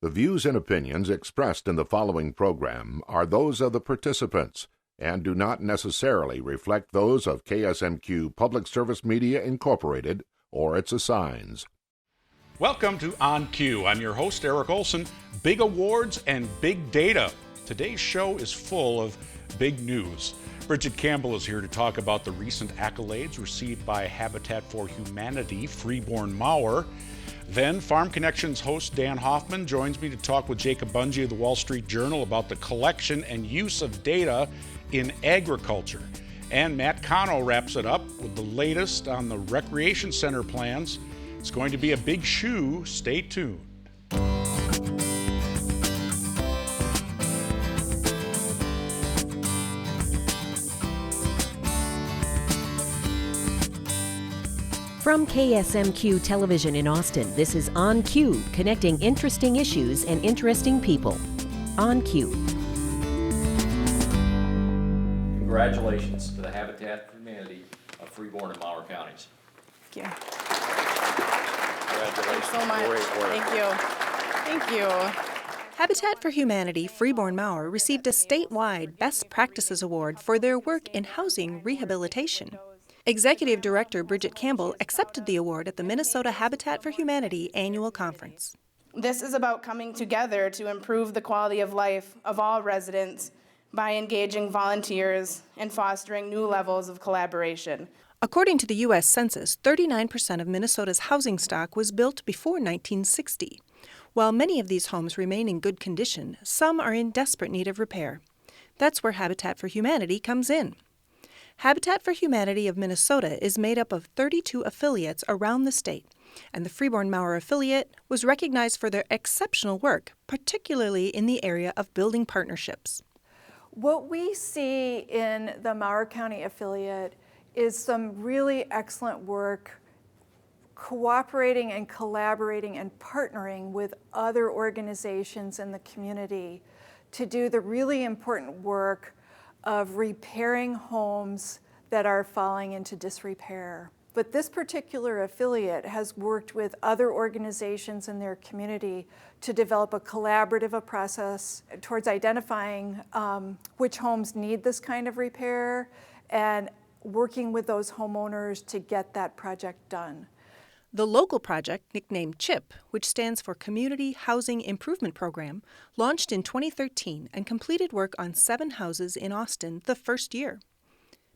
The views and opinions expressed in the following program are those of the participants and do not necessarily reflect those of KSMQ Public Service Media Incorporated or its assigns. Welcome to On Cue. I'm your host, Eric Olson. Big awards and big data. Today's show is full of big news. Brigitte Campbell is here to talk about the recent accolades received by Habitat for Humanity Freeborn Mower. Then Farm Connections host Dan Hoffman joins me to talk with Jacob Bunge of the Wall Street Journal about the collection and use of data in agriculture. And Matt Cano wraps it up with the latest on the recreation center plans. It's going to be a big shoe. Stay tuned. From KSMQ Television in Austin, this is On Cue, connecting interesting issues and interesting people. On Cue. Congratulations to the Habitat for Humanity of Freeborn and Mower counties. Thank you. Congratulations. Thanks so much. Thank you. Thank you. Habitat for Humanity Freeborn Mower received a statewide Best Practices Award for their work in housing rehabilitation. Executive Director Brigitte Campbell accepted the award at the Minnesota Habitat for Humanity Annual Conference. This is about coming together to improve the quality of life of all residents by engaging volunteers and fostering new levels of collaboration. According to the U.S. Census, 39% of Minnesota's housing stock was built before 1960. While many of these homes remain in good condition, some are in desperate need of repair. That's where Habitat for Humanity comes in. Habitat for Humanity of Minnesota is made up of 32 affiliates around the state, and the Freeborn Mower affiliate was recognized for their exceptional work, particularly in the area of building partnerships. What we see in the Mower County affiliate is some really excellent work cooperating and collaborating and partnering with other organizations in the community to do the really important work of repairing homes that are falling into disrepair. But this particular affiliate has worked with other organizations in their community to develop a collaborative process towards identifying which homes need this kind of repair and working with those homeowners to get that project done. The local project, nicknamed CHIP, which stands for Community Housing Improvement Program, launched in 2013 and completed work on 7 houses in Austin the first year.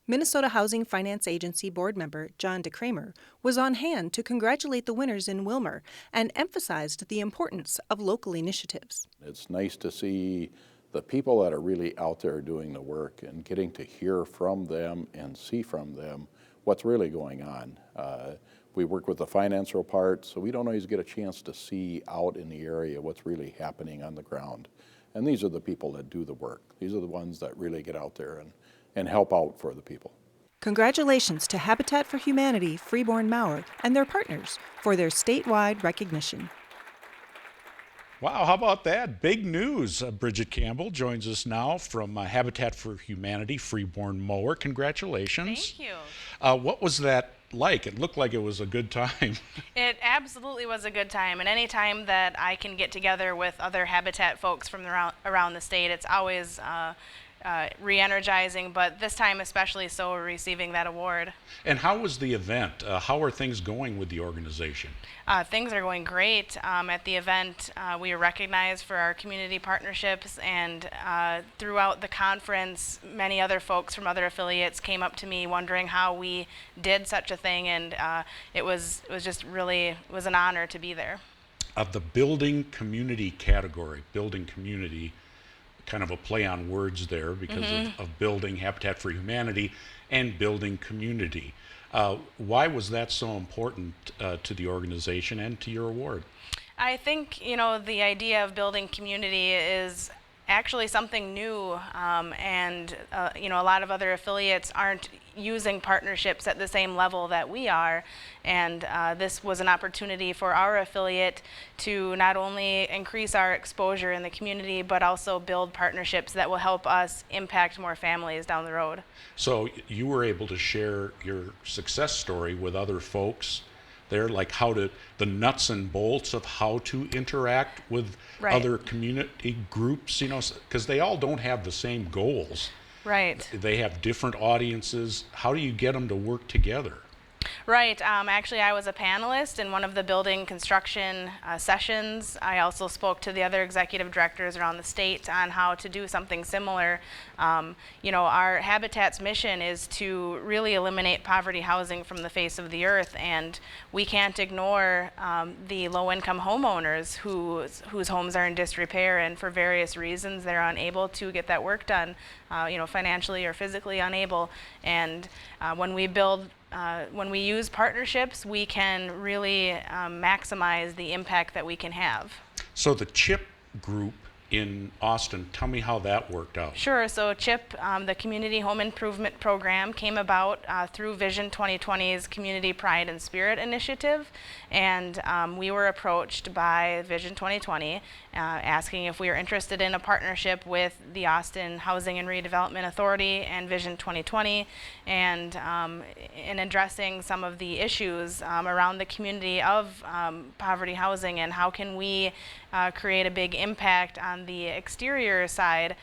Minnesota Housing Finance Agency board member John DeCramer was on hand to congratulate the winners in Willmar and emphasized the importance of local initiatives. It's nice to see the people that are really out there doing the work and getting to hear from them and see from them what's really going on. We work with the financial part, so we don't always get a chance to see out in the area what's really happening on the ground. And these are the people that do the work. These are the ones that really get out there and help out for the people. Congratulations to Habitat for Humanity Freeborn Mower and their partners for their statewide recognition. Wow, how about that? Big news. Brigitte Campbell joins us now from Habitat for Humanity Freeborn Mower. Congratulations. Thank you. What was that like? It looked like it was a good time. It absolutely was a good time, and any time that I can get together with other Habitat folks from around the state, it's always re-energizing, but this time especially so, receiving that award. And how was the event? How are things going with the organization? Things are going great. At the event, we were recognized for our community partnerships, and throughout the conference, many other folks from other affiliates came up to me wondering how we did such a thing, and it was just really an honor to be there. Of the building community category, building community, kind of a play on words there because of building Habitat for Humanity and building community. Why was that so important to the organization and to your award? I think, the idea of building community is actually something new, and a lot of other affiliates aren't using partnerships at the same level that we are, and this was an opportunity for our affiliate to not only increase our exposure in the community but also build partnerships that will help us impact more families down the road. So you were able to share your success story with other folks there, like the nuts and bolts of how to interact with other community groups, because they all don't have the same goals. Right. They have different audiences. How do you get them to work together? Right. Actually, I was a panelist in one of the building construction sessions. I also spoke to the other executive directors around the state on how to do something similar. Our Habitat's mission is to really eliminate poverty housing from the face of the earth, and we can't ignore the low-income homeowners whose homes are in disrepair, and for various reasons they're unable to get that work done, financially or physically unable. And when we use partnerships, we can really maximize the impact that we can have. So the CHIP group in Austin, tell me how that worked out. Sure. So CHIP, the Community Home Improvement Program, came about through Vision 2020's Community Pride and Spirit initiative, and we were approached by Vision 2020 asking if we were interested in a partnership with the Austin Housing and Redevelopment Authority and Vision 2020, and in addressing some of the issues around the community of poverty housing, and how can we create a big impact on the exterior side.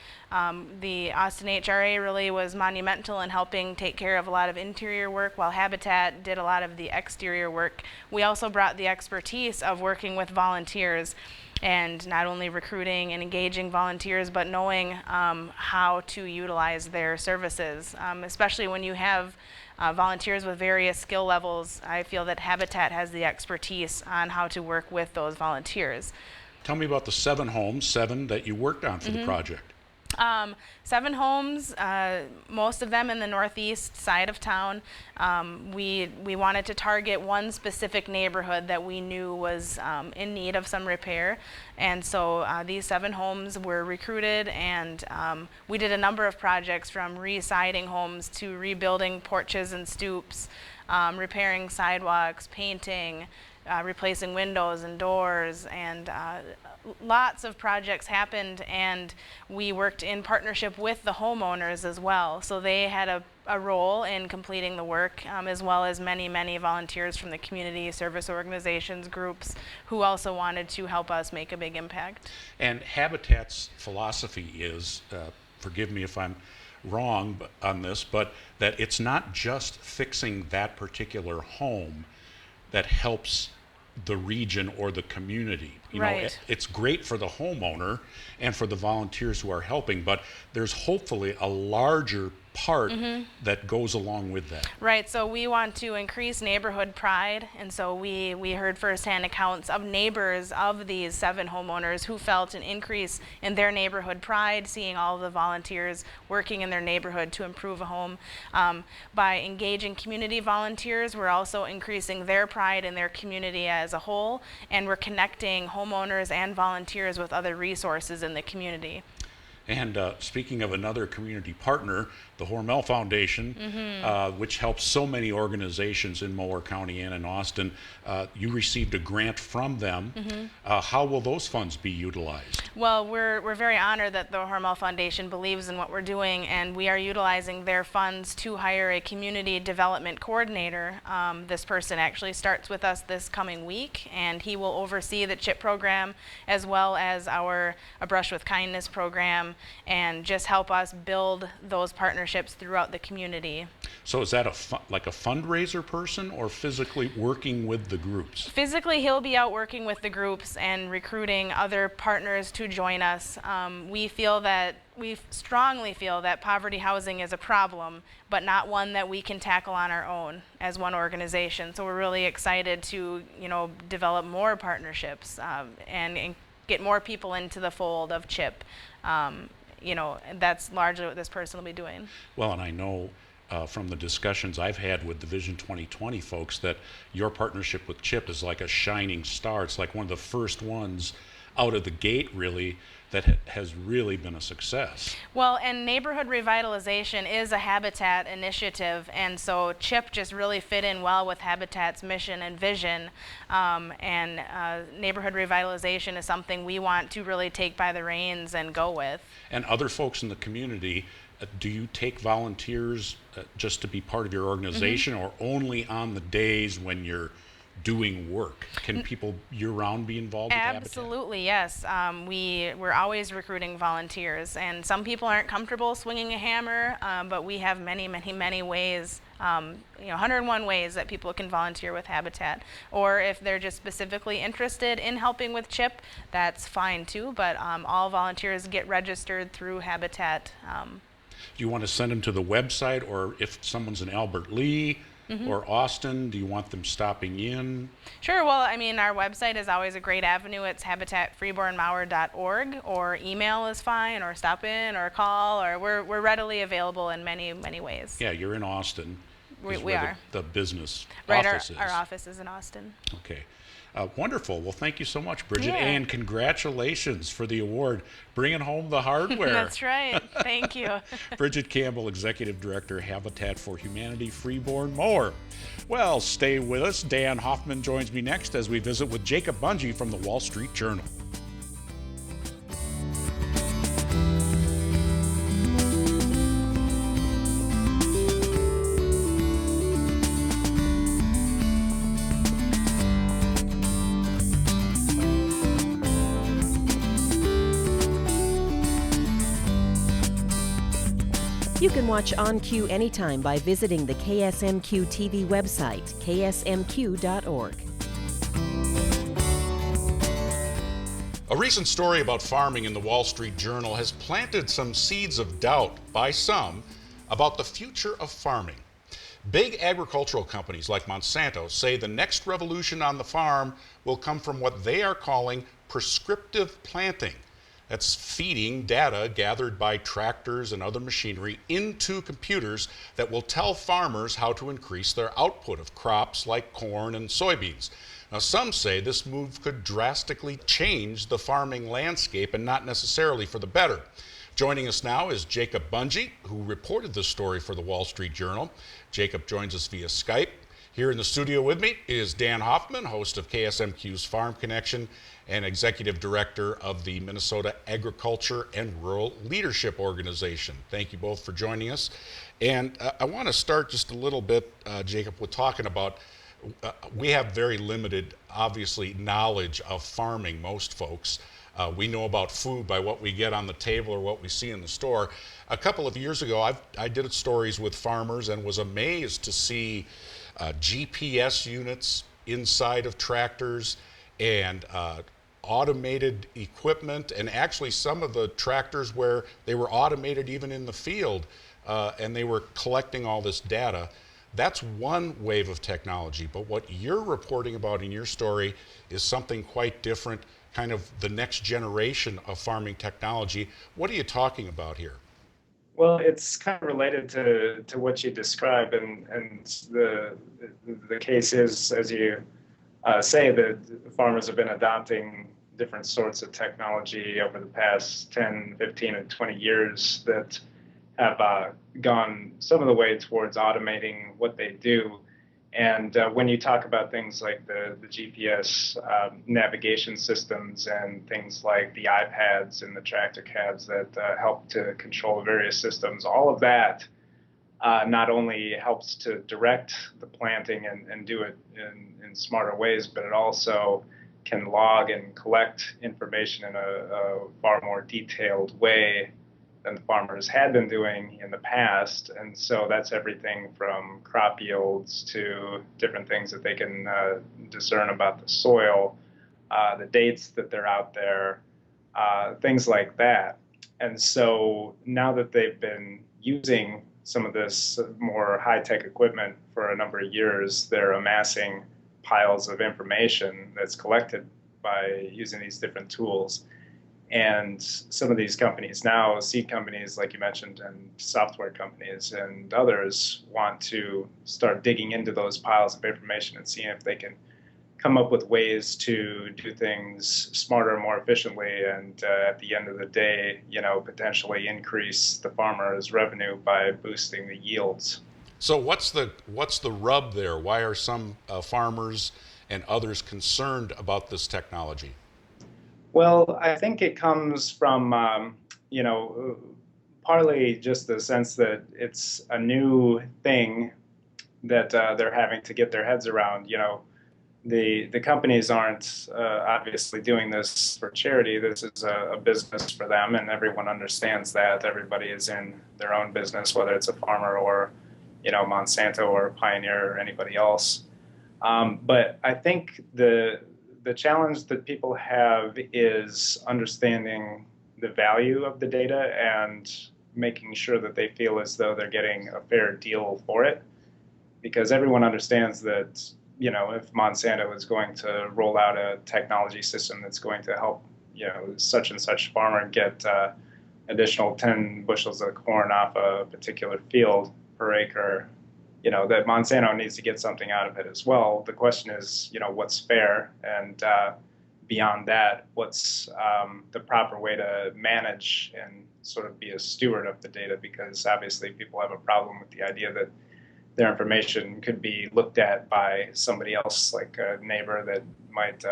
The Austin HRA really was monumental in helping take care of a lot of interior work, while Habitat did a lot of the exterior work. We also brought the expertise of working with volunteers, and not only recruiting and engaging volunteers, but knowing how to utilize their services, especially when you have volunteers with various skill levels. I feel that Habitat has the expertise on how to work with those volunteers. Tell me about the 7 homes that you worked on for the project. 7 homes, most of them in the northeast side of town. We wanted to target one specific neighborhood that we knew was in need of some repair, and so these 7 homes were recruited, and we did a number of projects, from re-siding homes to rebuilding porches and stoops, repairing sidewalks, painting, replacing windows and doors, and lots of projects happened, and we worked in partnership with the homeowners as well. So they had a role in completing the work, as well as many, many volunteers from the community service organizations, groups, who also wanted to help us make a big impact. And Habitat's philosophy is, forgive me if I'm wrong on this, but that it's not just fixing that particular home that helps the region or the community. It's great for the homeowner and for the volunteers who are helping, but there's hopefully a larger part that goes along with that. Right, so we want to increase neighborhood pride, and so we heard firsthand accounts of neighbors of these 7 homeowners who felt an increase in their neighborhood pride, seeing all of the volunteers working in their neighborhood to improve a home. By engaging community volunteers, we're also increasing their pride in their community as a whole, and we're connecting homeowners and volunteers with other resources in the community. And speaking of another community partner, the Hormel Foundation, which helps so many organizations in Mower County and in Austin, you received a grant from them. How will those funds be utilized? Well, we're very honored that the Hormel Foundation believes in what we're doing, and we are utilizing their funds to hire a community development coordinator. This person actually starts with us this coming week, and he will oversee the CHIP program as well as our A Brush with Kindness program, and just help us build those partnerships throughout the community. So is that like a fundraiser person, or physically working with the groups? Physically, he'll be out working with the groups and recruiting other partners to join us. We strongly feel that poverty housing is a problem, but not one that we can tackle on our own as one organization. So we're really excited to, develop more partnerships and get more people into the fold of CHIP. That's largely what this person will be doing. Well, and I know from the discussions I've had with the Vision 2020 folks that your partnership with CHIP is like a shining star. It's like one of the first ones out of the gate, really, that has really been a success. Well, and neighborhood revitalization is a Habitat initiative, and so CHIP just really fit in well with Habitat's mission and vision, and neighborhood revitalization is something we want to really take by the reins and go with. And other folks in the community, do you take volunteers just to be part of your organization, or only on the days when you're doing work. Can people year-round be involved with Habitat? Absolutely, yes. We're always recruiting volunteers, and some people aren't comfortable swinging a hammer, but we have many, many, many ways, 101 ways that people can volunteer with Habitat. Or if they're just specifically interested in helping with CHIP, that's fine too, but all volunteers get registered through Habitat. Do you want to send them to the website, or if someone's in Albert Lee or Austin, do you want them stopping in? Sure. Well, I mean, our website is always a great avenue. It's habitatfreebornmower.org, or email is fine, or stop in, or call, or we're readily available in many, many ways. Yeah, you're in Austin. We are. The business Right, office is. our office is in Austin. Okay. Wonderful. Well, thank you so much, Bridget, Yeah. and congratulations for the award, bringing home the hardware. That's right. Thank you. Brigitte Campbell, Executive Director, Habitat for Humanity Freeborn, Mower. Well, stay with us. Dan Hoffman joins me next as we visit with Jacob Bunge from the Wall Street Journal. You can watch On Cue anytime by visiting the KSMQ-TV website, ksmq.org. A recent story about farming in the Wall Street Journal has planted some seeds of doubt by some about the future of farming. Big agricultural companies like Monsanto say the next revolution on the farm will come from what they are calling prescriptive planting. That's feeding data gathered by tractors and other machinery into computers that will tell farmers how to increase their output of crops like corn and soybeans. Now, some say this move could drastically change the farming landscape and not necessarily for the better. Joining us now is Jacob Bunge, who reported this story for the Wall Street Journal. Jacob joins us via Skype. Here in the studio with me is Dan Hoffman, host of KSMQ's Farm Connection and Executive Director of the Minnesota Agriculture and Rural Leadership Organization. Thank you both for joining us. And I want to start just a little bit, Jacob, with talking about, we have very limited, obviously, knowledge of farming, most folks. We know about food by what we get on the table or what we see in the store. A couple of years ago, I did stories with farmers and was amazed to see GPS units inside of tractors and automated equipment, and actually some of the tractors where they were automated even in the field, and they were collecting all this data. That's one wave of technology, but what you're reporting about in your story is something quite different, kind of the next generation of farming technology. What are you talking about here? Well, it's kind of related to what you described, and the case is, as you say, that farmers have been adopting different sorts of technology over the past 10, 15, and 20 years that have gone some of the way towards automating what they do. And when you talk about things like the GPS navigation systems and things like the iPads and the tractor cabs that help to control various systems, all of that not only helps to direct the planting and do it in smarter ways, but it also can log and collect information in a far more detailed way than the farmers had been doing in the past. And so that's everything from crop yields to different things that they can discern about the soil, the dates that they're out there, things like that. And so now that they've been using some of this more high-tech equipment for a number of years, they're amassing piles of information that's collected by using these different tools. And some of these companies now, seed companies, like you mentioned, and software companies and others want to start digging into those piles of information and seeing if they can come up with ways to do things smarter and more efficiently, and at the end of the day, potentially increase the farmer's revenue by boosting the yields. So what's the rub there? Why are some farmers and others concerned about this technology? Well, I think it comes from, partly just the sense that it's a new thing that they're having to get their heads around. the companies aren't obviously doing this for charity. This is a business for them, and everyone understands that. Everybody is in their own business, whether it's a farmer or, Monsanto or Pioneer or anybody else. But I think the challenge that people have is understanding the value of the data and making sure that they feel as though they're getting a fair deal for it, because everyone understands that, if Monsanto is going to roll out a technology system that's going to help, such and such farmer get additional 10 bushels of corn off a particular field per acre, that Monsanto needs to get something out of it as well. The question is, what's fair? And beyond that, what's the proper way to manage and sort of be a steward of the data? Because obviously people have a problem with the idea that their information could be looked at by somebody else, like a neighbor that might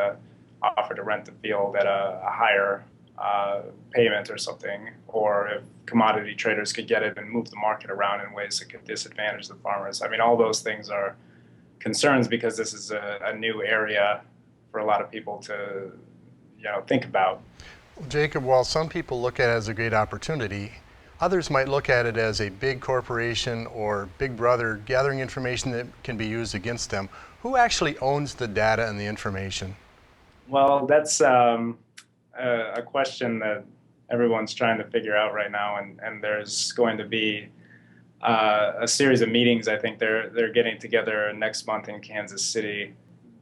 offer to rent the field at a higher payment or something, or if commodity traders could get it and move the market around in ways that could disadvantage the farmers. I mean, all those things are concerns because this is a new area for a lot of people to, think about. Jacob, while some people look at it as a great opportunity, others might look at it as a big corporation or big brother gathering information that can be used against them. Who actually owns the data and the information? Well, that's a question that everyone's trying to figure out right now, and there's going to be a series of meetings. I think they're getting together next month in Kansas City.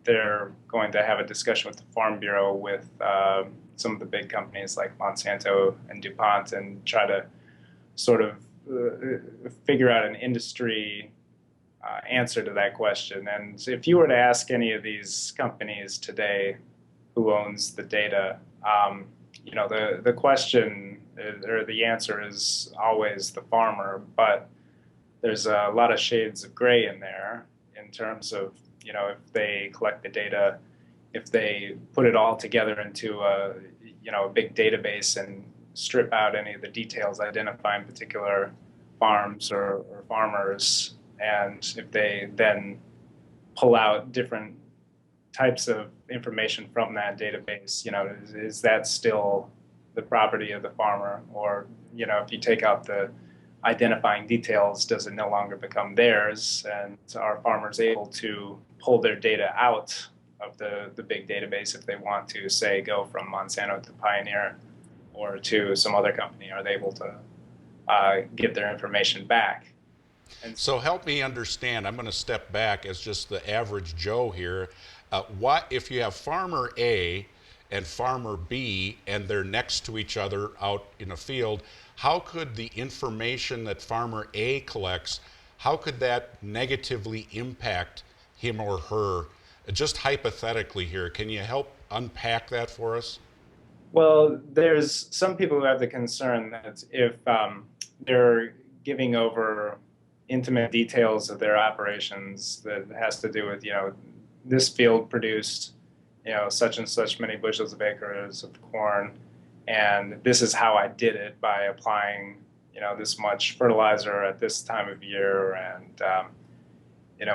They're going to have a discussion with the Farm Bureau with some of the big companies like Monsanto and DuPont and try to sort of figure out an industry answer to that question. And if you were to ask any of these companies today who owns the data, the question or the answer is always the farmer, but there's a lot of shades of gray in there in terms of, if they collect the data, if they put it all together into a big database and strip out any of the details identifying particular farms or farmers, and if they then pull out different types of information from that database, is that still the property of the farmer? Or, if you take out the identifying details, does it no longer become theirs? And are farmers able to pull their data out of the big database if they want to, say, go from Monsanto to Pioneer or to some other company? Are they able to get their information back? And so help me understand. I'm going to step back as just the average Joe here. What if you have farmer A and farmer B and they're next to each other out in a field? How could the information that farmer A collects, how could that negatively impact him or her? Just hypothetically here, can you help unpack that for us? Well, there's some people who have the concern that if they're giving over intimate details of their operations that has to do with, this field produced, such and such many bushels of acres of corn, and this is how I did it by applying, this much fertilizer at this time of year and,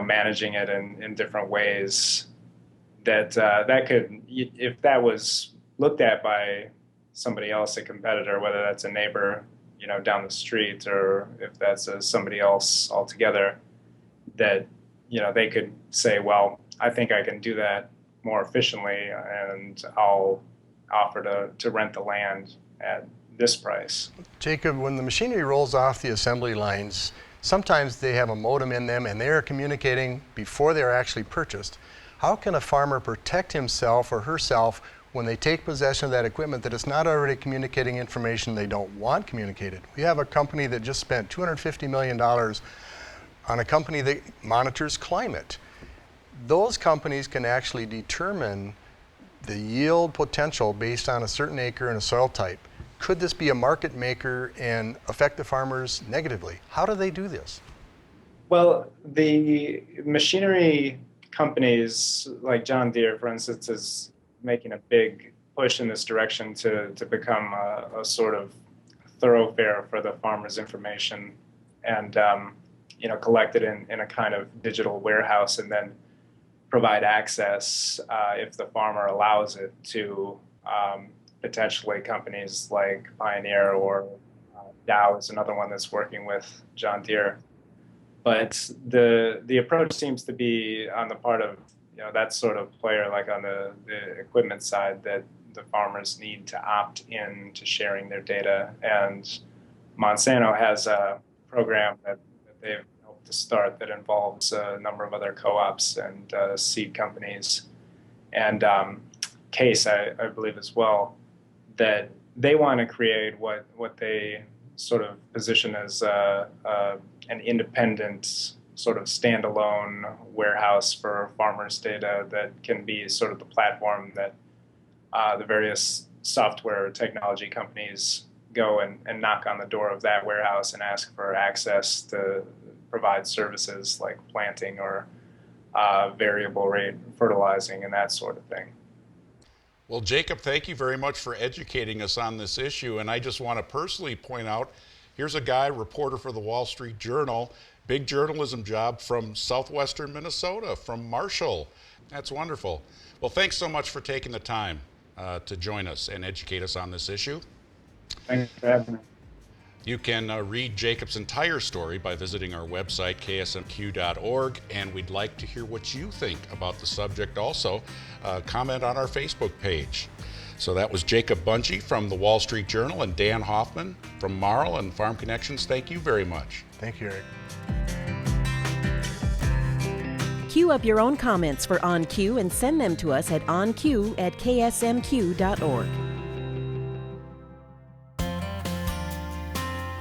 managing it in different ways, that could, if that was looked at by somebody else, a competitor, whether that's a neighbor, down the street, or if that's somebody else altogether, that, they could say, well, I think I can do that more efficiently, and I'll offer to rent the land at this price. Jacob, when the machinery rolls off the assembly lines, sometimes they have a modem in them and they are communicating before they're actually purchased. How can a farmer protect himself or herself when they take possession of that equipment that is not already communicating information they don't want communicated? We have a company that just spent $250 million on a company that monitors climate. Those companies can actually determine the yield potential based on a certain acre and a soil type. Could this be a market maker and affect the farmers negatively? How do they do this? Well, the machinery companies like John Deere, for instance, is making a big push in this direction to become a sort of thoroughfare for the farmers' information and, collect it in a kind of digital warehouse and then provide access, if the farmer allows it, to potentially companies like Pioneer, or Dow is another one that's working with John Deere. But the approach seems to be on the part of that sort of player, like on the equipment side, that the farmers need to opt in to sharing their data. And Monsanto has a program that they've helped to start that involves a number of other co-ops and seed companies, and Case, I believe as well, that they want to create what they sort of position as an independent sort of standalone warehouse for farmers' data that can be sort of the platform that the various software technology companies go and knock on the door of that warehouse and ask for access to provide services like planting or variable rate fertilizing and that sort of thing. Well, Jacob, thank you very much for educating us on this issue. And I just want to personally point out, here's a guy, reporter for the Wall Street Journal, big journalism job from southwestern Minnesota, from Marshall. That's wonderful. Well, thanks so much for taking the time to join us and educate us on this issue. Thanks for having me. You can read Jacob's entire story by visiting our website, ksmq.org, and we'd like to hear what you think about the subject also. Comment on our Facebook page. So that was Jacob Bunge from the Wall Street Journal and Dan Hoffman from Marl and Farm Connections. Thank you very much. Thank you, Eric. Queue up your own comments for On Cue and send them to us at onq@ksmq.org.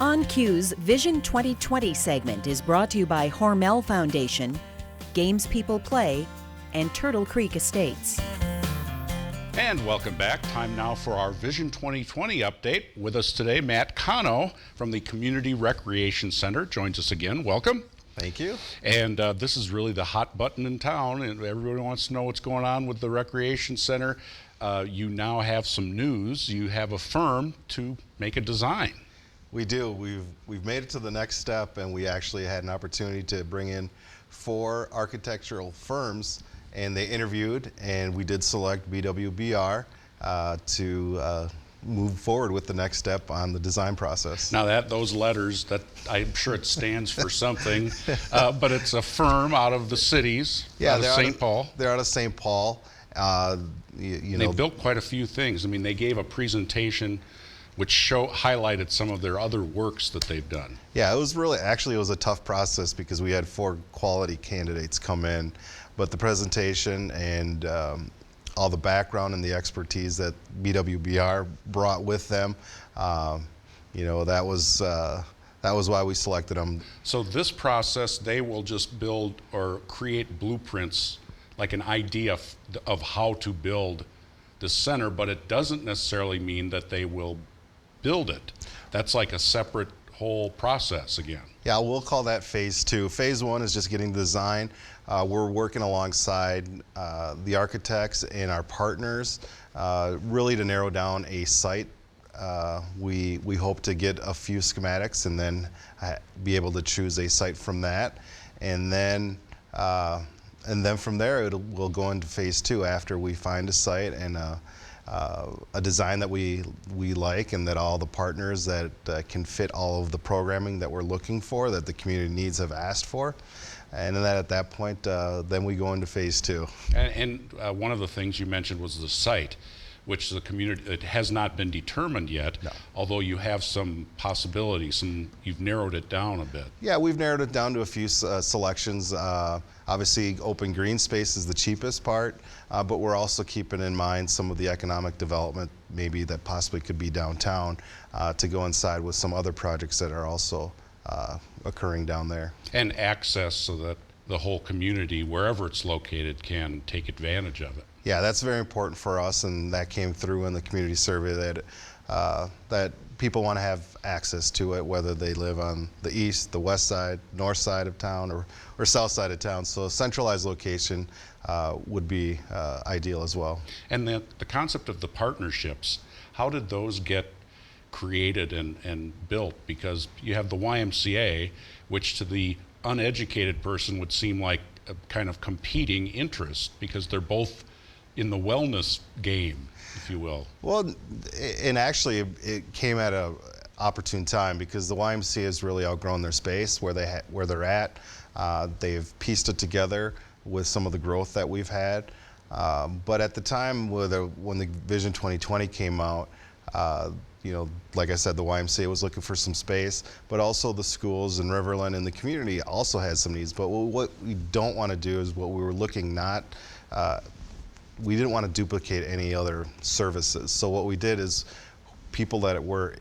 On Cue's Vision 2020 segment is brought to you by Hormel Foundation, Games People Play, and Turtle Creek Estates. And welcome back. Time now for our Vision 2020 update. With us today, Matt Cano from the Community Recreation Center joins us again. Welcome. Thank you. And this is really the hot button in town, and everybody wants to know what's going on with the Recreation Center. You now have some news. You have a firm to make a design. We do. We've made it to the next step, and we actually had an opportunity to bring in 4 architectural firms, and they interviewed, and we did select BWBR to move forward with the next step on the design process. Now those letters, that I'm sure it stands for something, but it's a firm out of the cities, out of St. Paul. They're out of St. Paul. They built quite a few things. I mean, they gave a presentation which highlighted some of their other works that they've done. Yeah, it was it was a tough process because we had 4 quality candidates come in, but the presentation and all the background and the expertise that BWBR brought with them, that was why we selected them. So this process, they will just build or create blueprints, like an idea of how to build the center, but it doesn't necessarily mean that they will build it. That's like a separate whole process again. Yeah, we'll call that phase 2. Phase 1 is just getting the design. We're working alongside the architects and our partners really to narrow down a site. We hope to get a few schematics and then be able to choose a site from that. And then from there we'll go into phase 2 after we find a site and a design that we like, and that all the partners that can fit all of the programming that we're looking for, that the community needs have asked for. And then at that point, then we go into phase 2. And one of the things you mentioned was the site, which the community, it has not been determined yet, no. Although you have some possibilities and you've narrowed it down a bit. Yeah, we've narrowed it down to a few selections. Obviously, open green space is the cheapest part, but we're also keeping in mind some of the economic development maybe that possibly could be downtown to go inside with some other projects that are also occurring down there. And access so that the whole community, wherever it's located, can take advantage of it. Yeah, that's very important for us, and that came through in the community survey that people want to have access to it, whether they live on the east, the west side, north side of town, or south side of town. So a centralized location would be ideal as well. And the concept of the partnerships, how did those get created and built? Because you have the YMCA, which to the uneducated person would seem like kind of competing interests because they're both in the wellness game, if you will. Well, and actually it came at a opportune time because the YMCA has really outgrown their space where they're at. They've pieced it together with some of the growth that we've had. But at the time when the Vision 2020 came out, you know, like I said, the YMCA was looking for some space, but also the schools in Riverland and the community also had some needs. But what we don't want to do is what we were looking we didn't want to duplicate any other services. So what we did is people that were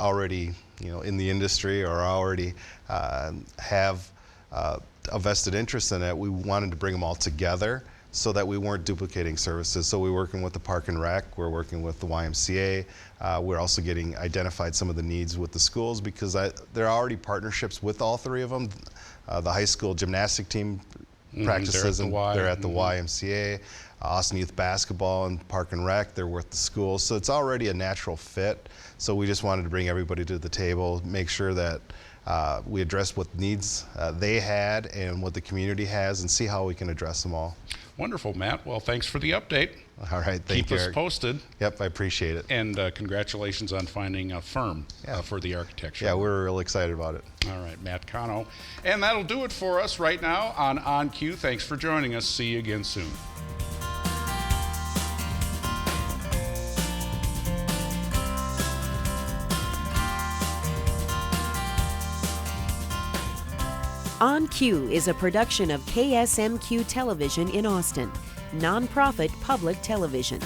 already, you know, in the industry or already have a vested interest in it, we wanted to bring them all together so that we weren't duplicating services. So we're working with the Park and Rec, we're working with the YMCA, we're also getting identified some of the needs with the schools because there are already partnerships with all three of them. The high school gymnastic team practices and they're at the YMCA. Austin Youth Basketball and Park and Rec, they're with the schools. So it's already a natural fit. So we just wanted to bring everybody to the table, make sure that we address what needs they had and what the community has and see how we can address them all. Wonderful, Matt. Well, thanks for the update. All right, thank you, Keep us Eric. posted. Yep, I appreciate it. And congratulations on finding a firm for the architecture. Yeah, we're real excited about it. All right, Matt Cano. And that'll do it for us right now on Cue. Thanks for joining us. See you again soon. On Cue is a production of KSMQ Television in Austin, nonprofit public television.